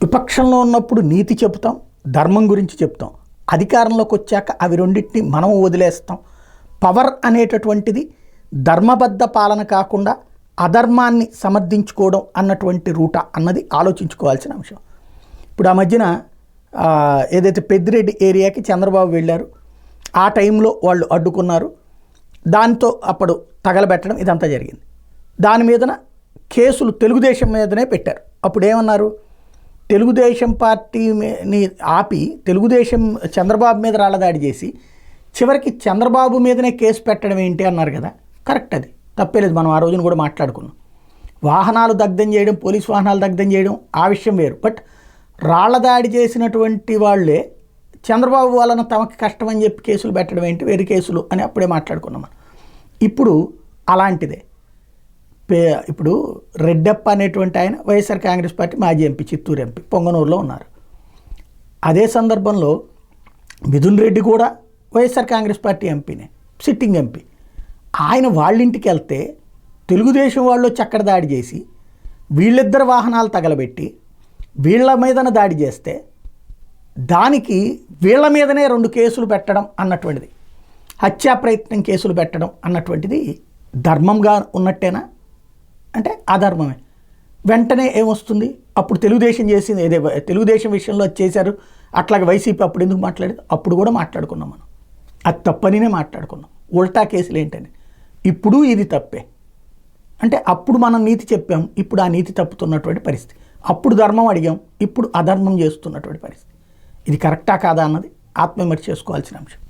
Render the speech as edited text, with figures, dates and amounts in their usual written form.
విపక్షంలో ఉన్నప్పుడు నీతి చెప్తాం, ధర్మం గురించి చెప్తాం. అధికారంలోకి వచ్చాక అవి రెండింటిని మనం వదిలేస్తాం. పవర్ అనేటటువంటిది ధర్మబద్ధ పాలన కాకుండా అధర్మాన్ని సమర్థించుకోవడం అన్నటువంటి రూట అన్నది ఆలోచించుకోవాల్సిన అంశం. ఇప్పుడు ఆ మధ్యన ఏదైతే పెద్దిరెడ్డి ఏరియాకి చంద్రబాబు వెళ్ళారు, ఆ టైంలో వాళ్ళు అడ్డుకున్నారు, దాంతో అప్పుడు తగలబెట్టడం ఇదంతా జరిగింది. దాని మీదన కేసులు తెలుగుదేశం మీదనే పెట్టారు. అప్పుడు ఏమన్నారు, తెలుగుదేశం పార్టీని ఆపి తెలుగుదేశం చంద్రబాబు మీద రాళ్ళదాడి చేసి చివరికి చంద్రబాబు మీదనే కేసు పెట్టడం ఏంటి అన్నారు కదా. కరెక్ట్, అది తప్పేలేదు. మనం ఆ రోజున కూడా మాట్లాడుకున్నాం. వాహనాలు దగ్ధం చేయడం, పోలీస్ వాహనాలు దగ్ధం చేయడం ఆ విషయం వేరు. బట్ రాళ్ళదాడి చేసినటువంటి వాళ్ళే చంద్రబాబు వలన తమకి కష్టం అని చెప్పి కేసులు పెట్టడం ఏంటి, వేరే కేసులు అని అప్పుడే మాట్లాడుకున్నాం మనం. ఇప్పుడు అలాంటిదే. ఇప్పుడు రెడ్డప్ప అనేటువంటి ఆయన వైఎస్ఆర్ కాంగ్రెస్ పార్టీ మాజీ ఎంపీ, చిత్తూరు ఎంపీ, పొంగనూరులో ఉన్నారు. అదే సందర్భంలో మిథున్ రెడ్డి కూడా వైఎస్ఆర్ కాంగ్రెస్ పార్టీ ఎంపీనే, సిట్టింగ్ ఎంపీ. ఆయన వాళ్ళింటికి వెళ్తే తెలుగుదేశం వాళ్ళు చక్కడ దాడి చేసి వీళ్ళిద్దరు వాహనాలు తగలబెట్టి వీళ్ళ మీదన దాడి చేస్తే దానికి వీళ్ళ మీదనే 2 కేసులు పెట్టడం అన్నటువంటిది, హత్యా ప్రయత్నం కేసులు పెట్టడం అన్నటువంటిది ధర్మంగా ఉన్నట్టేనా అంటే అధర్మమే. వెంటనే ఏమొస్తుంది, అప్పుడు తెలుగుదేశం చేసింది ఏదే, తెలుగుదేశం విషయంలో చేశారు, అట్లాగే వైసీపీ అప్పుడు ఎందుకు మాట్లాడేది, అప్పుడు కూడా మాట్లాడుకున్నాం మనం. అది తప్పనినే మాట్లాడుకున్నాం. ఉల్టా కేసులు ఏంటని. ఇప్పుడు ఇది తప్పే అంటే అప్పుడు మనం నీతి చెప్పాం, ఇప్పుడు ఆ నీతి తప్పుతున్నటువంటి పరిస్థితి. అప్పుడు ధర్మం అడిగాం, ఇప్పుడు అధర్మం చేస్తున్నటువంటి పరిస్థితి. ఇది కరెక్టా కాదా అన్నది ఆత్మవిమర్శ చేసుకోవాల్సిన అంశం.